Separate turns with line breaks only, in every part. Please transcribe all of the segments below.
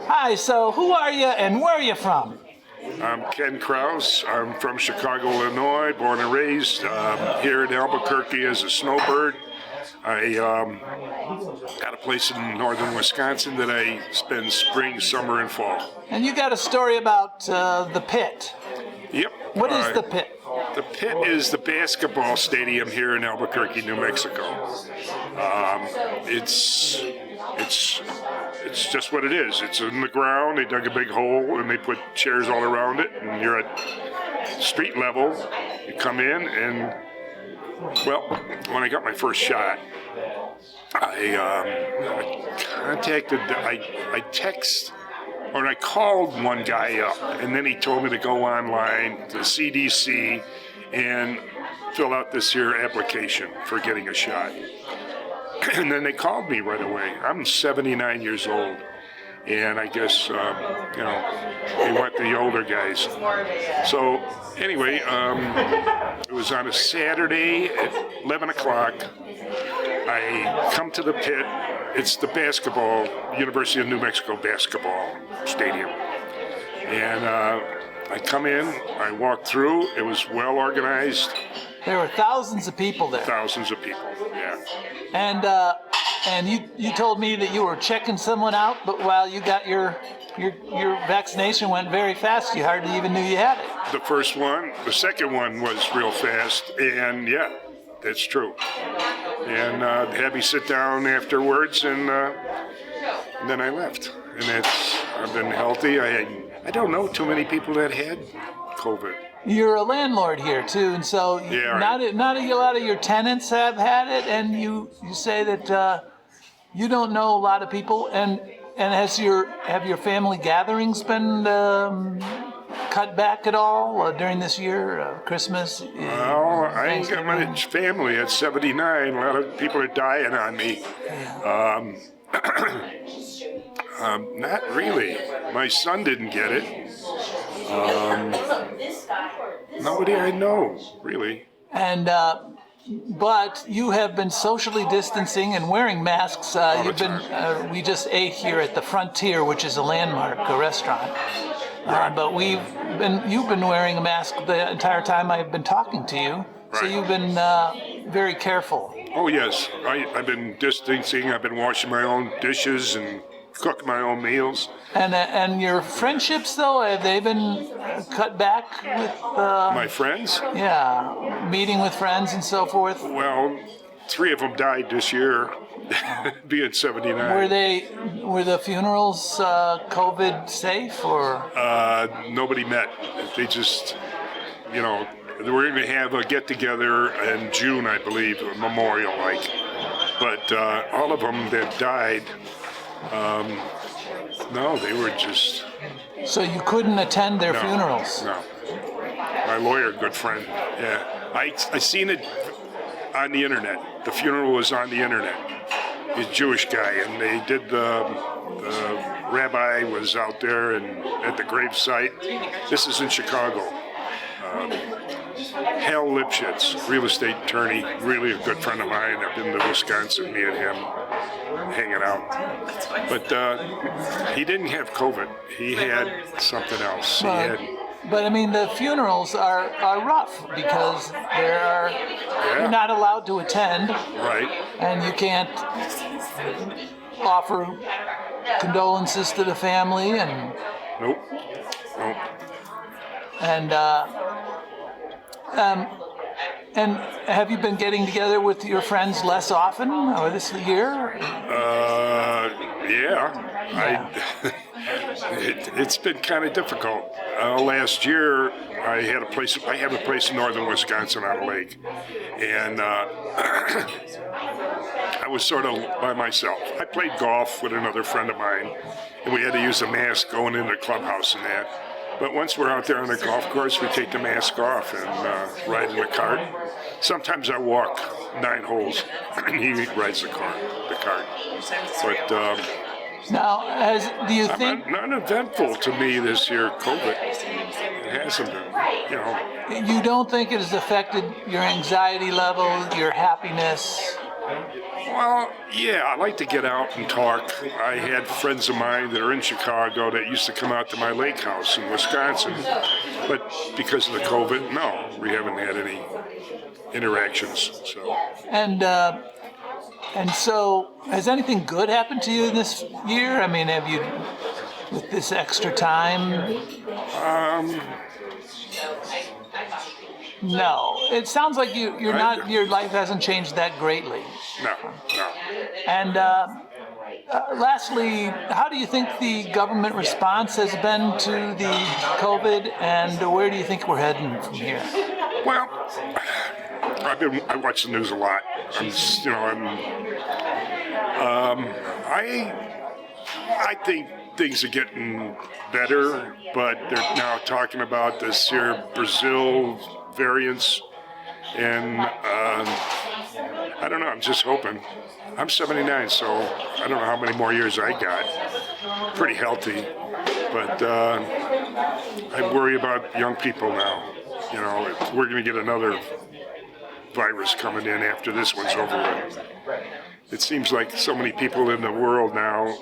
Hi, so who are you and where are you from?
I'm Ken Krause. I'm from Chicago, Illinois, born and raised here in Albuquerque as a snowbird. I got a place in northern Wisconsin that I spend spring, summer, and fall.
And you got a story about the pit.
Yep.
What is the pit?
The pit is the basketball stadium here in Albuquerque, New Mexico. It's just what it is. It's in the ground. They dug a big hole and they put chairs all around it, and you're at street level. You come in and, well, when I got my first shot, I called one guy up, and then he told me to go online to CDC and fill out this here application for getting a shot. And then they called me right away. I'm 79 years old, and I guess, they want the older guys. So anyway, it was on a Saturday at 11 o'clock. I come to the pit. It's the basketball, University of New Mexico basketball stadium. And I come in, I walk through. It was well organized.
There were thousands of people there.
Thousands of people, yeah.
And you told me that you were checking someone out, but while you got your vaccination went very fast, you hardly even knew you had it.
The first one, the second one was real fast, and yeah, that's true. And had me sit down afterwards, and then I left. And I've been healthy. I don't know too many people that had COVID.
You're a landlord here too, and so not a lot of your tenants have had it, and you say that you don't know a lot of people, and have your family gatherings been cut back at all during this year, Christmas?
Well, I ain't got much family at 79. A lot of people are dying on me. Not really. My son didn't get it. Nobody I know, really.
And but you have been socially distancing and wearing masks. We just ate here at the Frontier, which is a landmark, a restaurant. But you've been wearing a mask the entire time I've been talking to you. Right. So you've been very careful.
Oh yes, I've been distancing. I've been washing my own dishes and cook my own meals.
And your friendships, though, have they been cut back with...
My friends?
Yeah, meeting with friends and so forth.
Well, 3 of them died this year, being 79.
Were the funerals COVID safe, or...?
Nobody met. They just, they were going to have a get-together in June, I believe, a memorial-like. But all of them that died... no, they were just...
So you couldn't attend their funerals?
No. My lawyer, good friend, yeah. I seen it on the internet. The funeral was on the internet. He's a Jewish guy, and they did the rabbi was out there and at the grave site. This is in Chicago. Hal Lipschitz, real estate attorney, really a good friend of mine. I've been to Wisconsin, me and him, hanging out. But he didn't have COVID. He had something else.
But I mean, the funerals are rough because you're not allowed to attend.
Right.
And you can't offer condolences to the family and...
Nope.
And have you been getting together with your friends less often or this year?
Yeah. It's been kind of difficult. Last year, I have a place in northern Wisconsin on a lake, and I was sort of by myself. I played golf with another friend of mine, and we had to use a mask going into the clubhouse and that. But once we're out there on the golf course, we take the mask off and ride in the cart. Sometimes I walk 9 holes, and he rides the cart. But
now, do you think
not eventful to me this year? COVID, it hasn't been.
You don't think it has affected your anxiety level, your happiness?
Well, yeah, I like to get out and talk. I had friends of mine that are in Chicago that used to come out to my lake house in Wisconsin, but because of the COVID, no, we haven't had any interactions. So,
and so, has anything good happened to you this year? I mean, have you, with this extra time? No, it sounds like you're not. Your life hasn't changed that greatly.
no.
And lastly, how do you think the government response has been to the COVID, and where do you think we're heading from here?
Well, I watch the news a lot. I think things are getting better, but they're now talking about this here Brazil variants, and I don't know. I'm just hoping. I'm 79, so I don't know how many more years I got. Pretty healthy, but I worry about young people now. You know, we're going to get another virus coming in after this one's over with. It seems like so many people in the world now,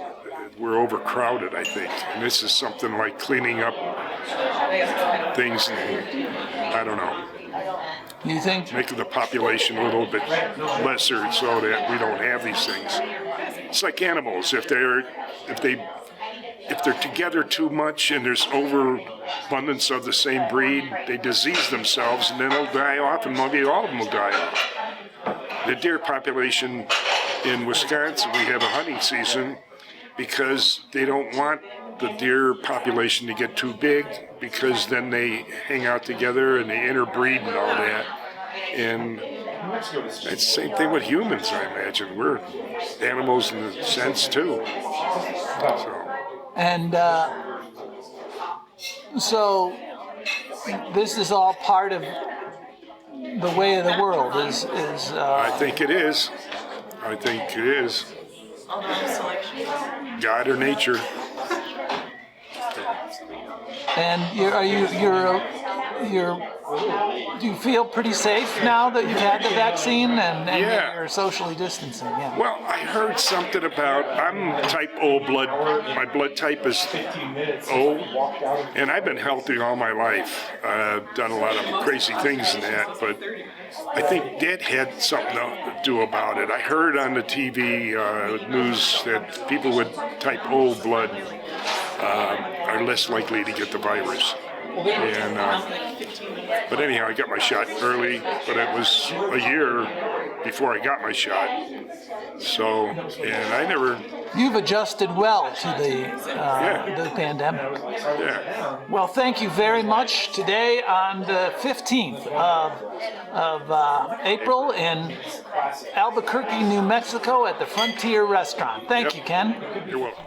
we're overcrowded, I think. And this is something like cleaning up things, and I don't know.
You think?
Making the population a little bit lesser so that we don't have these things. It's like animals. If they're together too much and there's overabundance of the same breed, they disease themselves and then they'll die off, and maybe all of them will die off. The deer population in Wisconsin, we have a hunting season because they don't want the deer population to get too big, because then they hang out together and they interbreed and all that. And it's the same thing with humans, I imagine. We're animals in a sense too.
And so this is all part of the way of the world.
I think it is. I think it is. God or nature.
And do you feel pretty safe now that you've had the vaccine and
Yeah.
you're socially distancing? Yeah.
Well, I heard something about, I'm type O blood, my blood type is O, and I've been healthy all my life. I've done a lot of crazy things in that, but I think that had something to do about it. I heard on the TV news that people with type O blood are less likely to get the virus. And, but anyhow, I got my shot early, but it was a year before I got my shot. So, and I never...
You've adjusted well to the pandemic.
Yeah.
Well, thank you very much. Today on the 15th of April in Albuquerque, New Mexico at the Frontier Restaurant. Thank you, Ken.
You're welcome.